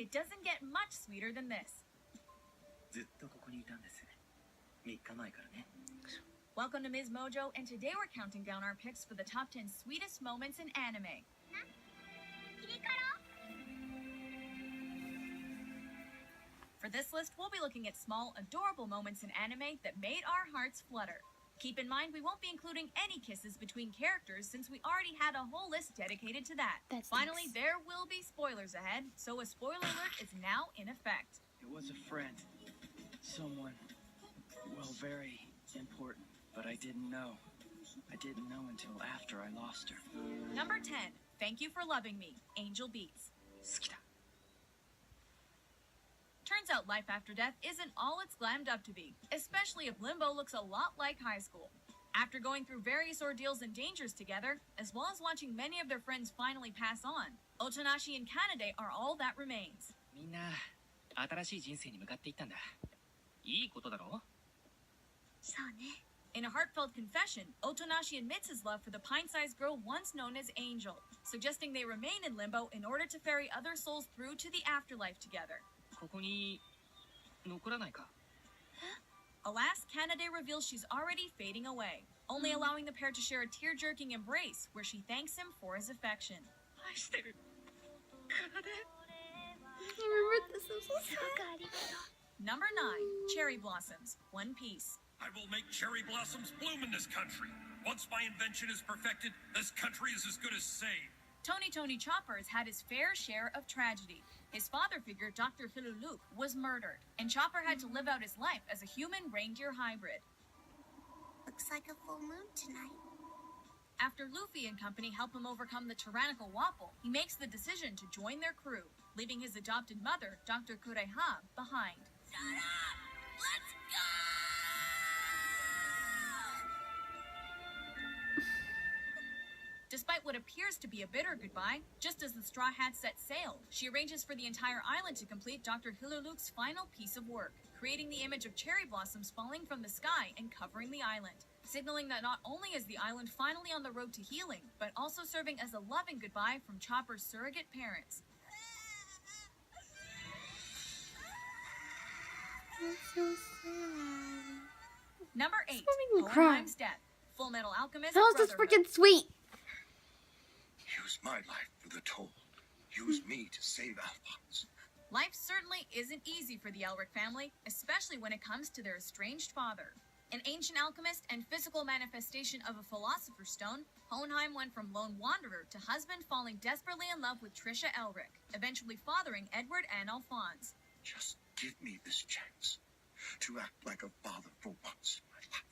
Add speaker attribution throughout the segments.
Speaker 1: it doesn't get much sweeter than this.
Speaker 2: ずっとここにいたんです。3日前からね。
Speaker 1: Welcome to msmojo, and today we're counting down our picks for the top 10 sweetest moments in anime. For this list, we'll be looking at small, adorable moments in anime that made our hearts flutter. Keep in mind, we won't be including any kisses between characters since we already had a whole list dedicated to that. Finally, there will be spoilers ahead, so a spoiler alert is now in effect.
Speaker 3: It was a friend. Someone, well, very important, but I didn't know. I didn't know until after I lost her.
Speaker 1: Number 10, Thank You for Loving Me, Angel Beats.
Speaker 3: 好きだ。
Speaker 1: Turns out life after death isn't all it's glammed up to be, especially if Limbo looks a lot like high school. After going through various ordeals and dangers together, as well as watching many of their friends finally pass on, Otonashi and Kanade are all that remains.
Speaker 4: みんな新しい人生に向かっていったんだ。いいことだろ？
Speaker 1: そうね。In a heartfelt confession, Otonashi admits his love for the pint-sized girl once known as Angel, suggesting they remain in Limbo in order to ferry other souls through to the afterlife together.
Speaker 4: ここに残らないか？
Speaker 1: Alas, Kanade reveals she's already fading away, only allowing the pair to share a tear-jerking embrace where she thanks him for his affection.
Speaker 4: 愛してる。奏で。
Speaker 5: I remember this. I'm so sad.
Speaker 1: Number 9, Cherry Blossoms, One Piece.
Speaker 6: I will make cherry blossoms bloom in this country. Once my invention is perfected, this country is as good as saved.
Speaker 1: Tony Chopper has had his fair share of tragedy. His father figure, Dr. Hiluluk, was murdered, and Chopper had to live out his life as a human reindeer hybrid.
Speaker 5: Looks like a full moon tonight.
Speaker 1: After Luffy and company help him overcome the tyrannical Wapol, he makes the decision to join their crew, leaving his adopted mother, Dr. Kureha, behind.
Speaker 5: Shut up! Let's go!
Speaker 1: Despite what appears to be a bitter goodbye, just as the Straw Hats set sail, she arranges for the entire island to complete Dr. Hiluluk's final piece of work, creating the image of cherry blossoms falling from the sky and covering the island, signaling that not only is the island finally on the road to healing, but also serving as a loving goodbye from Chopper's surrogate parents.
Speaker 5: That's so sad.
Speaker 1: Number 8,
Speaker 5: making me cry.
Speaker 1: Hohenheim's Death, Full Metal Alchemist.
Speaker 5: How is this
Speaker 1: Brotherhood.
Speaker 5: freaking sweet?
Speaker 7: Use my life for the toll. Use me to save Alphonse.
Speaker 1: Life certainly isn't easy for the Elric family, especially when it comes to their estranged father. An ancient alchemist and physical manifestation of a philosopher's stone, Hohenheim went from lone wanderer to husband falling desperately in love with Trisha Elric, eventually fathering Edward and Alphonse.
Speaker 7: Just give me this chance to act like a father for once in my life.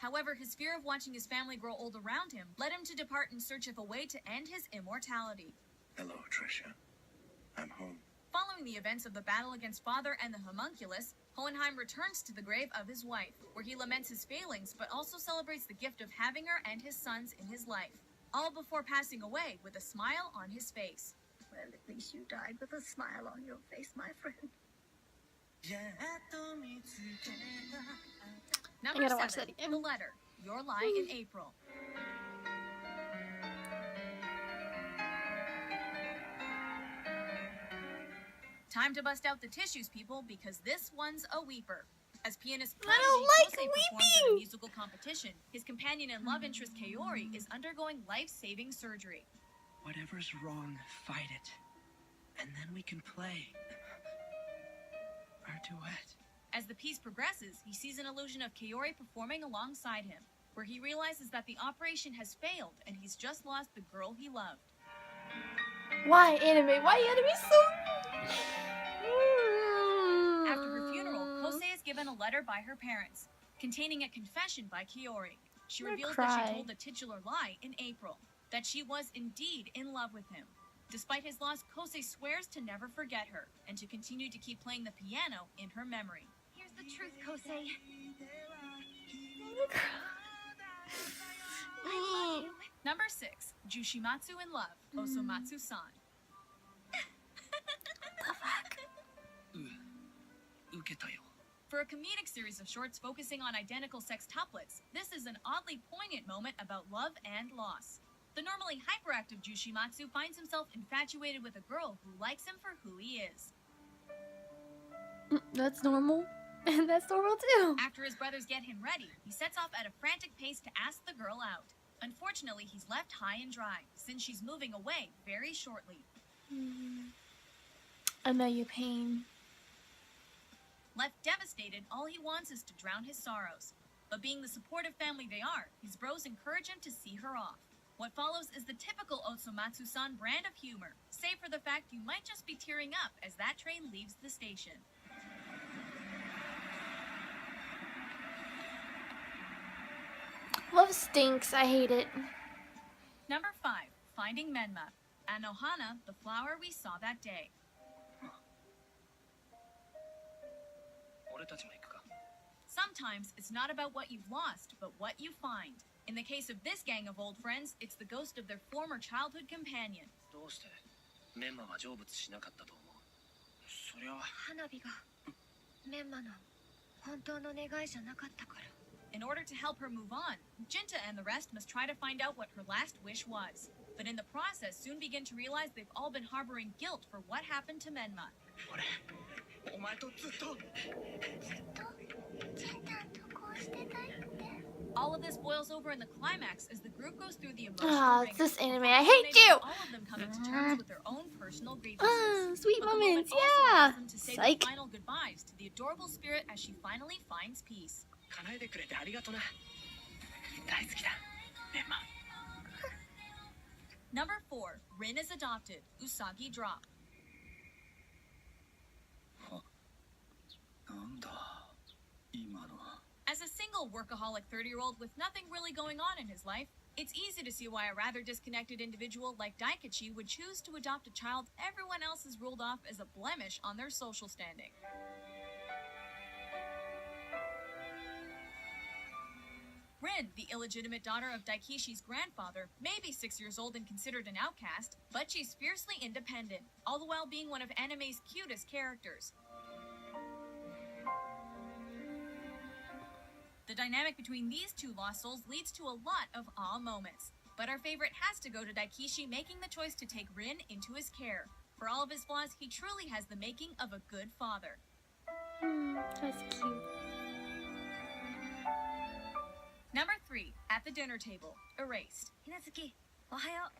Speaker 1: However, his fear of watching his family grow old around him led him to depart in search of a way to end his immortality.
Speaker 7: Hello, Trisha. I'm home.
Speaker 1: Following the events of the battle against Father and the Homunculus, Hohenheim returns to the grave of his wife, where he laments his failings but also celebrates the gift of having her and his sons in his life, all before passing away with a smile on his face.
Speaker 8: Well, at least you died with a smile on your face, my friend.
Speaker 1: Number
Speaker 5: I gotta watch
Speaker 1: 7,
Speaker 5: that again.
Speaker 1: The Letter, Your Lie in April. Time to bust out the tissues, people, because this one's a weeper. As pianist
Speaker 5: I don't like
Speaker 1: Kosei performs at a
Speaker 5: weeping.
Speaker 1: musical competition, his companion and love interest Kaori is undergoing life-saving surgery.
Speaker 3: Whatever's wrong, fight it. And then we can play. Our duet.
Speaker 1: As the piece progresses, he sees an illusion of Kaori performing alongside him, where he realizes that the operation has failed and he's just lost the girl he loved.
Speaker 5: Why anime? Why anime so?
Speaker 1: After her funeral, Kosei is given a letter by her parents, containing a confession by Kaori. She
Speaker 5: I'm gonna
Speaker 1: reveals that
Speaker 5: cry.
Speaker 1: she told the titular lie in April, that she was indeed in love with him. Despite his loss, Kosei swears to never forget her, and to continue to keep playing the piano in her memory.
Speaker 8: Here's the truth, Kosei. I love you.
Speaker 1: Number 6, Jushimatsu in Love, Osomatsu-san.
Speaker 3: 受けたよ。
Speaker 1: For a comedic series of shorts focusing on identical sextuplets, this is an oddly poignant moment about love and loss. The normally hyperactive Jushimatsu finds himself infatuated with a girl who likes him for who he is.
Speaker 5: That's normal. And that's normal too.
Speaker 1: After his brothers get him ready, he sets off at a frantic pace to ask the girl out. Unfortunately, he's left high and dry, since she's moving away very shortly.
Speaker 5: I know your pain.
Speaker 1: Left devastated, all he wants is to drown his sorrows. But being the supportive family they are, his bros encourage him to see her off. What follows is the typical Otsumatsu-san brand of humor, save for the fact you might just be tearing up as that train leaves the station.
Speaker 5: Love stinks. I hate it.
Speaker 1: Number 5. Finding Menma. Anohana, the flower we saw that day.
Speaker 3: 俺たちも行くか。
Speaker 1: Sometimes it's not about what you've lost, but what you find. In the case of this gang of old friends, it's the ghost of their former childhood companion.
Speaker 3: どうしてメンマは成仏しなかったと思う？そりゃ
Speaker 8: 花火がメンマの本当の願いじゃなかったから。
Speaker 1: In order to help her move on, Jinta and the rest must try to find out what her last wish was. But in the process, soon begin to realize they've all been harboring guilt for what happened to Menma.
Speaker 3: 俺お前とずっと。
Speaker 8: ジンタンとこうしてたいって。
Speaker 1: All of this boils over in the climax as the group goes through the emotional
Speaker 5: Ah,
Speaker 1: ring.
Speaker 5: it's this anime. I hate you!
Speaker 1: All of them coming to terms with their own personal grievances.
Speaker 5: Sweet
Speaker 1: But the
Speaker 5: moments,
Speaker 1: moment also
Speaker 5: yeah.
Speaker 1: allows them to say
Speaker 5: Psych.
Speaker 1: their final goodbyes to the adorable spirit as she finally finds peace.
Speaker 3: 叶えてくれてありがとな。大好きだ、メンマ。
Speaker 1: Number 4. Rin is adopted. Usagi drop.
Speaker 3: なんだ今のは。
Speaker 1: As a single workaholic 30-year-old with nothing really going on in his life, it's easy to see why a rather disconnected individual like Daikachi would choose to adopt a child everyone else has ruled off as a blemish on their social standing. Rin, the illegitimate daughter of Daikishi's grandfather, may be 6 years old and considered an outcast, but she's fiercely independent, all the while being one of anime's cutest characters. The dynamic between these two lost souls leads to a lot of awe moments. But our favorite has to go to Daikishi making the choice to take Rin into his care. For all of his flaws, he truly has the making of a good father.
Speaker 5: That's cute.
Speaker 1: Number 3. At the dinner table. Erased.
Speaker 8: ひなずき、おはよう。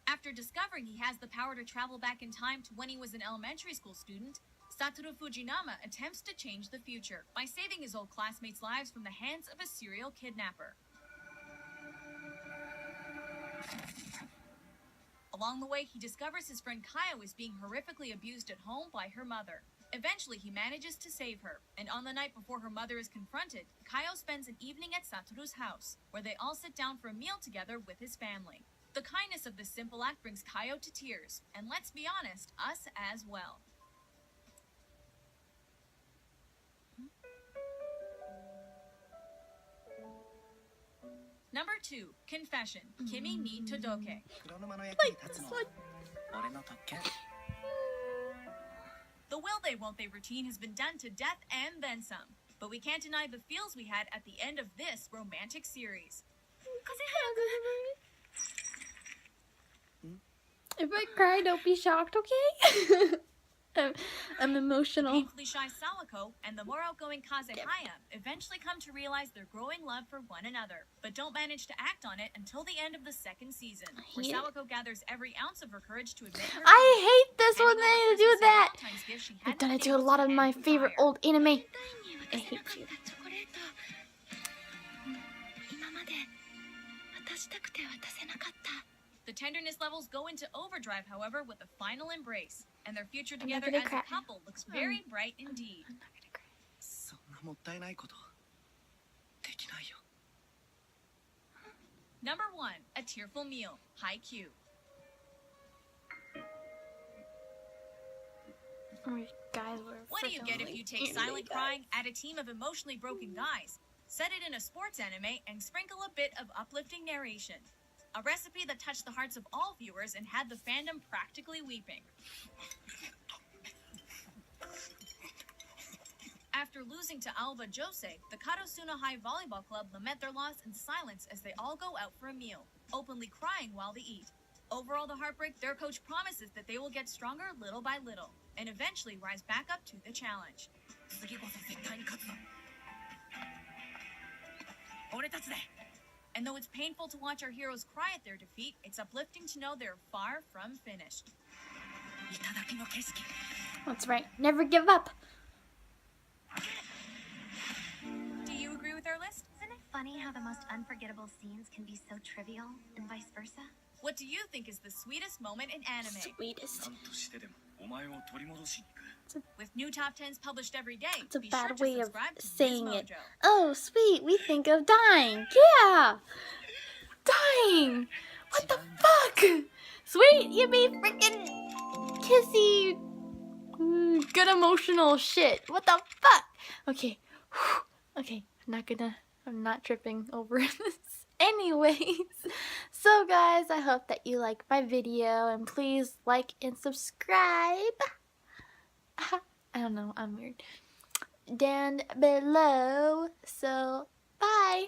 Speaker 1: After discovering he has the power to travel back in time to when he was an elementary school student, Satoru Fujinama attempts to change the future by saving his old classmates' lives from the hands of a serial kidnapper. Along the way, he discovers his friend Kaio is being horrifically abused at home by her mother. Eventually, he manages to save her, and on the night before her mother is confronted, Kaio spends an evening at Satoru's house, where they all sit down for a meal together with his family. The kindness of this simple act brings Kaio to tears, and let's be honest, us as well. Number 2. Confession. Kimi ni Todoke.
Speaker 3: 黒沼の役に立つのは俺の特権。
Speaker 1: The will they won't they routine has been done to death and then some. But we can't deny the feels we had at the end of this romantic series.
Speaker 5: If I cry, don't be shocked, okay? I'm emotional.
Speaker 1: Painfully shy Sawako and the more outgoing Kazehaya eventually come to realize their growing love for one another, but don't manage to act on it until the end of the second season, where
Speaker 5: hate it.
Speaker 1: Sawako gathers every ounce of her courage to admit her
Speaker 5: I
Speaker 1: feelings,
Speaker 5: hate this
Speaker 1: handing
Speaker 5: when
Speaker 1: over
Speaker 5: they
Speaker 1: Christmas
Speaker 5: do
Speaker 1: and
Speaker 5: that.
Speaker 1: Valentine's gifts she
Speaker 5: They've
Speaker 1: hadn't
Speaker 5: done
Speaker 1: been
Speaker 5: it to a
Speaker 1: able
Speaker 5: lot of
Speaker 1: hand
Speaker 5: my
Speaker 1: prior.
Speaker 5: favorite old anime.
Speaker 8: 絶対に
Speaker 5: I
Speaker 8: 渡せな
Speaker 5: hate
Speaker 8: かっ
Speaker 5: you.
Speaker 8: たチョコレート。今まで渡したくて渡せなかった。
Speaker 1: The tenderness levels go into overdrive, however, with a final embrace, and their future
Speaker 5: I'm not
Speaker 1: together
Speaker 5: gonna
Speaker 1: as
Speaker 5: cry.
Speaker 1: a couple looks very bright indeed.
Speaker 5: I'm not gonna cry.
Speaker 3: そんなもったいないことできないよ。
Speaker 1: Number 1. A tearful meal. High Q.
Speaker 5: Oh, you guys were
Speaker 1: What do you get if you take
Speaker 5: freaking
Speaker 1: silent
Speaker 5: guys.
Speaker 1: crying, add a team of emotionally broken guys, set it in a sports anime, and sprinkle a bit of uplifting narration? A recipe that touched the hearts of all viewers and had the fandom practically weeping. After losing to Alva Jose, the Karosuna High Volleyball Club lament their loss in silence as they all go out for a meal, openly crying while they eat. Overall the heartbreak, their coach promises that they will get stronger little by little, and eventually rise back up to the challenge.
Speaker 4: 次こそ絶対に勝つぞ。俺たちで。
Speaker 1: And though it's painful to watch our heroes cry at their defeat, it's uplifting to know they're far from finished.
Speaker 4: 頂の景色。
Speaker 5: That's right. Never give up.
Speaker 1: Do you agree with our list?
Speaker 8: Isn't it funny how the most unforgettable scenes can be so trivial and vice versa?
Speaker 1: What do you think is the sweetest moment in anime?
Speaker 5: Sweetest.
Speaker 2: 何としてでもお前を取り戻しに行く。
Speaker 1: With new top 10s published every day,
Speaker 5: It's a
Speaker 1: be sure
Speaker 5: bad
Speaker 1: to
Speaker 5: way of
Speaker 1: subscribe to
Speaker 5: saying it.
Speaker 1: msmojo.
Speaker 5: Oh, sweet. We think of dying. Yeah. Dying. What the fuck? Sweet, you mean freaking kissy, good emotional shit. What the fuck? Okay. Okay. I'm not tripping over this. Anyways, so guys, I hope that you liked my video, and please like and subscribe. I don't know, I'm weird. Down below. So, bye.